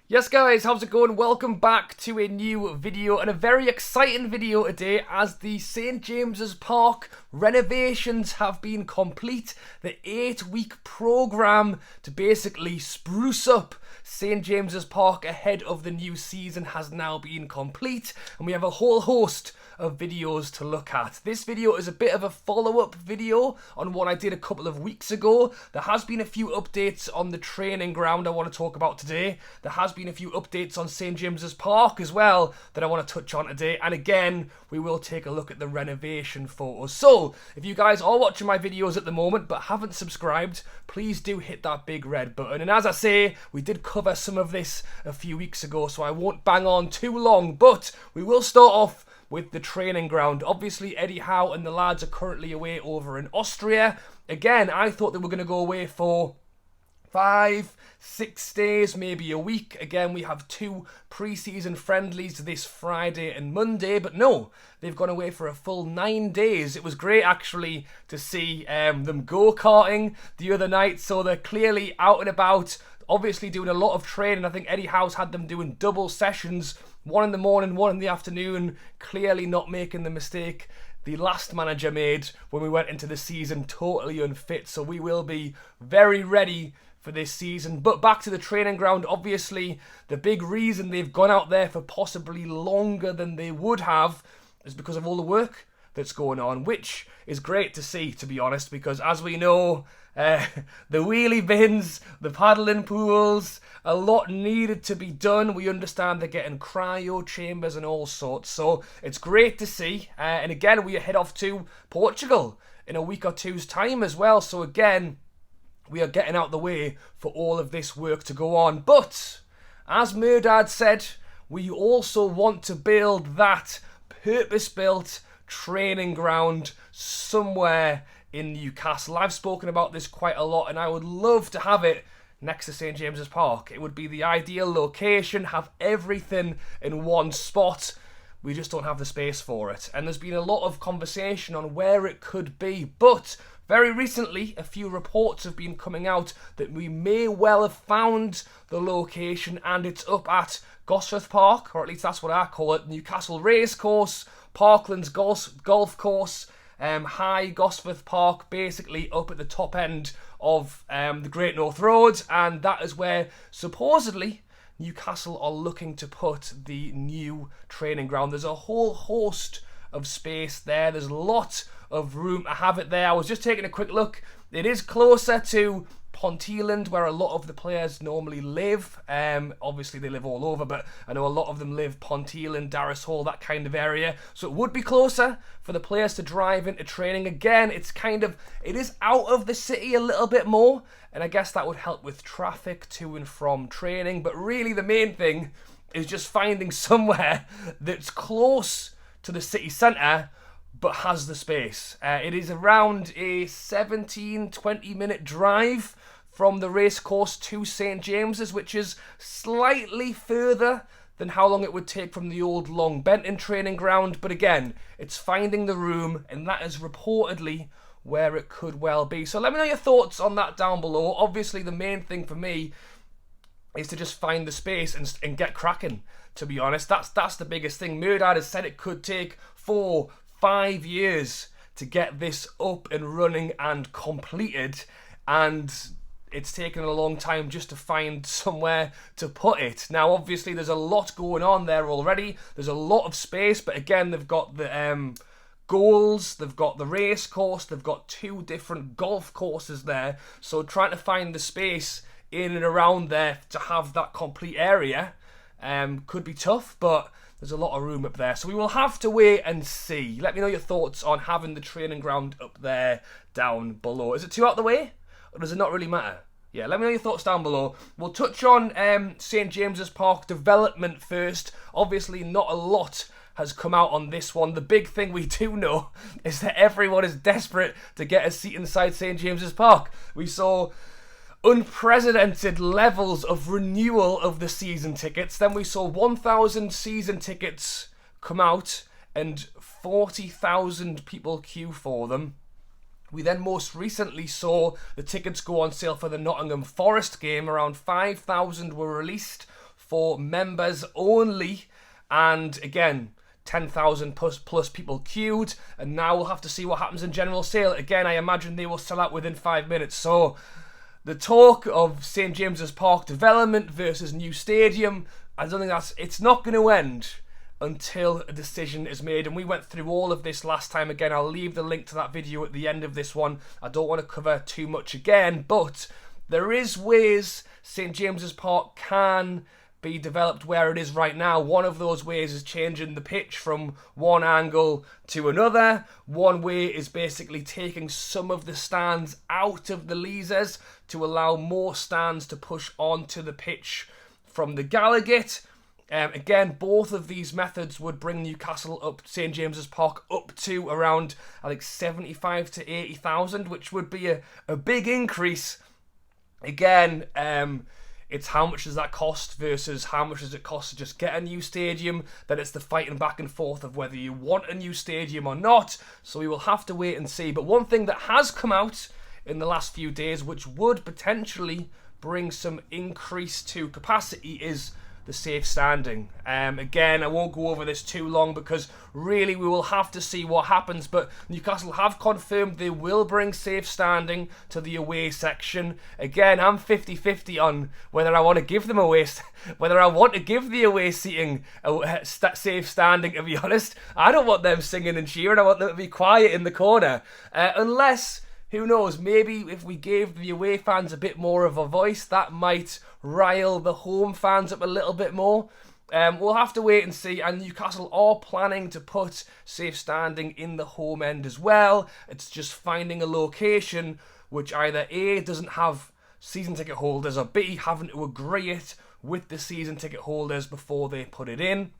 Yes guys, how's it going? Welcome back to a new video and a very exciting video today as the St James's Park renovations have been complete. The 8-week programme to basically spruce up St James's Park ahead of the new season has now been complete, and we have a whole host of videos to look at. This video is a bit of a follow-up video on what I did a couple of weeks ago. There has been a few updates on the training ground I want to talk about today. There has been a few updates on St James's Park as well that I want to touch on today, and again we will take a look at the renovation photos. So if you guys are watching my videos at the moment but haven't subscribed, please do hit that big red button. And as I say, we did cover some of this a few weeks ago, so I won't bang on too long, but we will start off with the training ground. Obviously Eddie Howe and the lads are currently away over in Austria. Again, I thought they were going to go away for 5-6 days, maybe a week. Again, we have 2 pre-season friendlies this Friday and Monday, but no, they've gone away for a full 9 days. It was great actually to see them go-karting the other night, so they're clearly out and about, obviously doing a lot of training. I think Eddie Howe's had them doing double sessions, one in the morning, one in the afternoon, clearly not making the mistake the last manager made when we went into the season totally unfit. So we will be very ready for this season. But back to the training ground, obviously the big reason they've gone out there for possibly longer than they would have is because of all the work that's going on, which is great to see, to be honest, because as we know, the wheelie bins, the paddling pools, a lot needed to be done. We understand they're getting cryo chambers and all sorts, so it's great to see. And again, we head off to Portugal in a week or two's time as well, so again, we are getting out the way for all of this work to go on. But as Murdad said, we also want to build that purpose-built training ground somewhere in Newcastle. I've spoken about this quite a lot, and I would love to have it next to St James's Park. It would be the ideal location, have everything in one spot. We just don't have the space for it. And there's been a lot of conversation on where it could be, but very recently, a few reports have been coming out that we may well have found the location, and it's up at Gosforth Park, or at least that's what I call it, Newcastle Racecourse, Parklands Golf Course, High Gosforth Park, basically up at the top end of the Great North Road, and that is where supposedly Newcastle are looking to put the new training ground. There's a whole host of space there. There's a lot of room to have it there. I was just taking a quick look. It is closer to Ponteland, where a lot of the players normally live. Obviously they live all over, but I know a lot of them live Ponteland, Darras Hall, that kind of area. So it would be closer for the players to drive into training. Again, it is out of the city a little bit more, and I guess that would help with traffic to and from training. But really the main thing is just finding somewhere that's close to the city centre but has the space. It is around a 17-20 minute drive from the racecourse to St James's, which is slightly further than how long it would take from the old Long Benton training ground. But again, it's finding the room, and that is reportedly where it could well be. So let me know your thoughts on that down below. Obviously the main thing for me is to just find the space and get cracking, to be honest. That's the biggest thing. Murdad has said it could take 4-5 years to get this up and running and completed, and it's taken a long time just to find somewhere to put it. Now obviously there's a lot going on there already. There's a lot of space, but again they've got the goals, they've got the race course, they've got 2 different golf courses there, so trying to find the space in and around there to have that complete area could be tough, but there's a lot of room up there, so we will have to wait and see. Let me know your thoughts on having the training ground up there down below. Is it too out the way, or does it not really matter? Yeah, let me know your thoughts down below. We'll touch on St James's Park development first. Obviously not a lot has come out on this one. The big thing we do know is that everyone is desperate to get a seat inside St James's Park. We saw unprecedented levels of renewal of the season tickets. Then we saw 1,000 season tickets come out and 40,000 people queue for them. We then most recently saw the tickets go on sale for the Nottingham Forest game. Around 5,000 were released for members only. And again, 10,000 plus people queued, and now we'll have to see what happens in general sale. Again, I imagine they will sell out within 5 minutes. So the talk of St James's Park development versus new stadium, I don't think it's not going to end until a decision is made. And we went through all of this last time. Again, I'll leave the link to that video at the end of this one. I don't want to cover too much again, but there is ways St James's Park can be developed where it is right now. One of those ways is changing the pitch from one angle to another. One way is basically taking some of the stands out of the leasers to allow more stands to push onto the pitch from the Gallowgate. Again, both of these methods would bring Newcastle up, St James's Park, up to around, I think, 75 to 80,000, which would be a big increase. Again, it's how much does that cost versus how much does it cost to just get a new stadium. Then it's the fighting back and forth of whether you want a new stadium or not. So we will have to wait and see. But one thing that has come out in the last few days, which would potentially bring some increase to capacity, is the safe standing. Again, I won't go over this too long because really we will have to see what happens, but Newcastle have confirmed they will bring safe standing to the away section. Again, I'm 50-50 on whether I want to give them whether I want to give the away seating safe standing, to be honest. I don't want them singing and cheering. I want them to be quiet in the corner. Unless, who knows, maybe if we gave the away fans a bit more of a voice, that might rile the home fans up a little bit more. We'll have to wait and see. And Newcastle are planning to put safe standing in the home end as well. It's just finding a location which either A, doesn't have season ticket holders, or B, having to agree it with the season ticket holders before they put it in.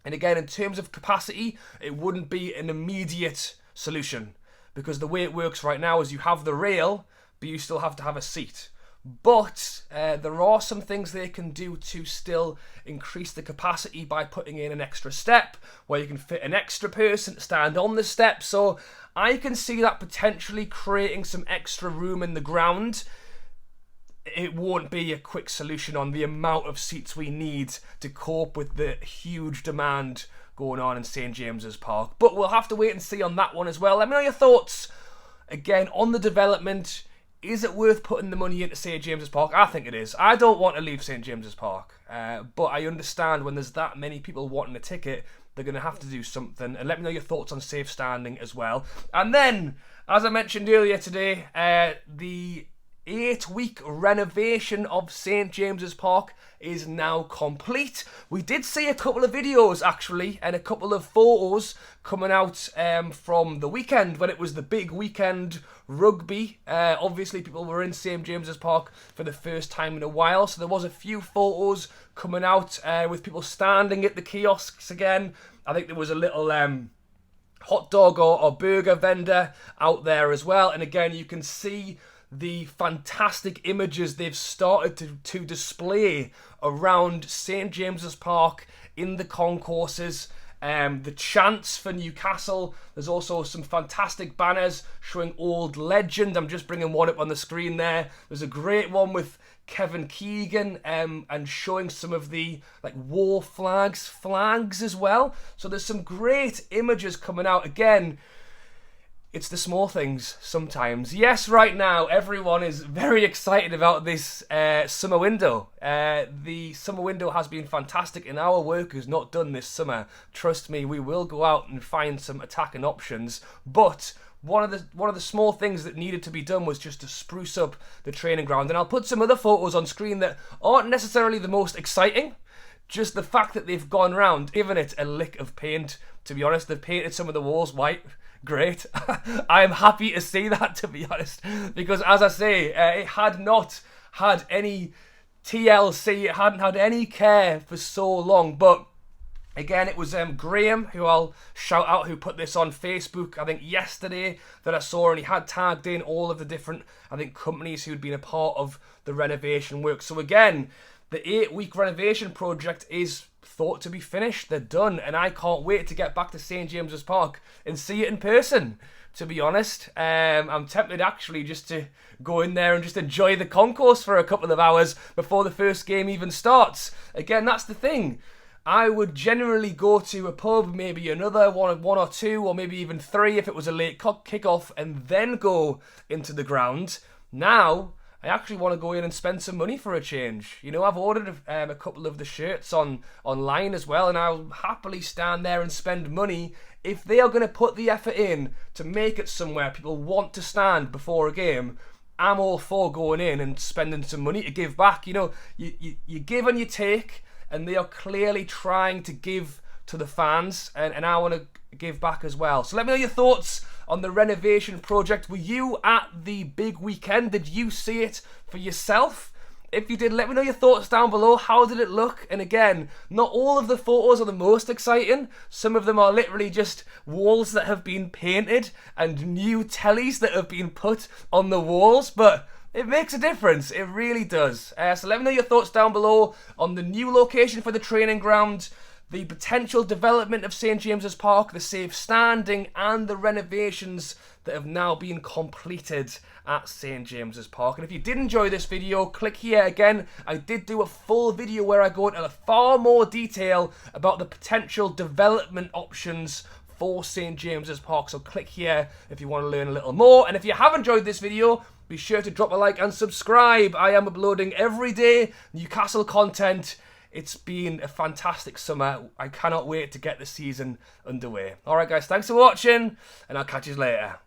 And again, in terms of capacity, it wouldn't be an immediate solution, because the way it works right now is you have the rail, but you still have to have a seat. But there are some things they can do to still increase the capacity by putting in an extra step where you can fit an extra person to stand on the step. So I can see that potentially creating some extra room in the ground. It won't be a quick solution on the amount of seats we need to cope with the huge demand going on in St James's Park. But we'll have to wait and see on that one as well. Let me know your thoughts, again, on the development. Is it worth putting the money into St James's Park? I think it is. I don't want to leave St James's Park, but I understand when there's that many people wanting a ticket, they're going to have to do something. And let me know your thoughts on safe standing as well. And then, as I mentioned earlier today, the 8-week renovation of St James's Park is now complete. We did see a couple of videos actually and a couple of photos coming out from the weekend when it was the big weekend rugby. Obviously people were in St James's Park for the first time in a while, so there was a few photos coming out with people standing at the kiosks again. I think there was a little hot dog or burger vendor out there as well, and again you can see the fantastic images they've started to display around St James's Park in the concourses. The chants for Newcastle. There's also some fantastic banners showing Old Legend. I'm just bringing one up on the screen there. There's a great one with Kevin Keegan and showing some of the war flags as well. So there's some great images coming out. Again, it's the small things sometimes. Yes, right now everyone is very excited about this summer window. The summer window has been fantastic, and our work is not done this summer. Trust me, we will go out and find some attacking options. But one of the small things that needed to be done was just to spruce up the training ground. And I'll put some other photos on screen that aren't necessarily the most exciting. Just the fact that they've gone round, given it a lick of paint. To be honest, they've painted some of the walls white. Great. I'm happy to see that, to be honest, because as I say, it had not had any TLC, it hadn't had any care for so long. But again, it was Graham, who I'll shout out, who put this on Facebook, I think yesterday, that I saw, and he had tagged in all of the different, I think, companies who'd been a part of the renovation work. So again, the 8-week renovation project is thought to be finished. They're done, and I can't wait to get back to St James's Park and see it in person, to be honest. I'm tempted actually just to go in there and just enjoy the concourse for a couple of hours before the first game even starts. Again, that's the thing. I would generally go to a pub, maybe another one or two, or maybe even three if it was a late kickoff, and then go into the ground. Now, I actually want to go in and spend some money for a change. You know, I've ordered a couple of the shirts online as well, and I'll happily stand there and spend money if they are going to put the effort in to make it somewhere people want to stand before a game. I'm all for going in and spending some money to give back. You know, you give and you take, and they are clearly trying to give to the fans, and I want to give back as well. So let me know your thoughts on the renovation project. Were you at the big weekend? Did you see it for yourself? If you did, let me know your thoughts down below. How did it look? And again, not all of the photos are the most exciting. Some of them are literally just walls that have been painted and new tellies that have been put on the walls, but it makes a difference. It really does. So let me know your thoughts down below on the new location for the training ground, the potential development of St James's Park, the safe standing, and the renovations that have now been completed at St James's Park. And if you did enjoy this video, click here. Again, I did do a full video where I go into far more detail about the potential development options for St James's Park. So click here if you want to learn a little more. And if you have enjoyed this video, be sure to drop a like and subscribe. I am uploading every day Newcastle content. It's been a fantastic summer. I cannot wait to get the season underway. Alright guys, thanks for watching, and I'll catch you later.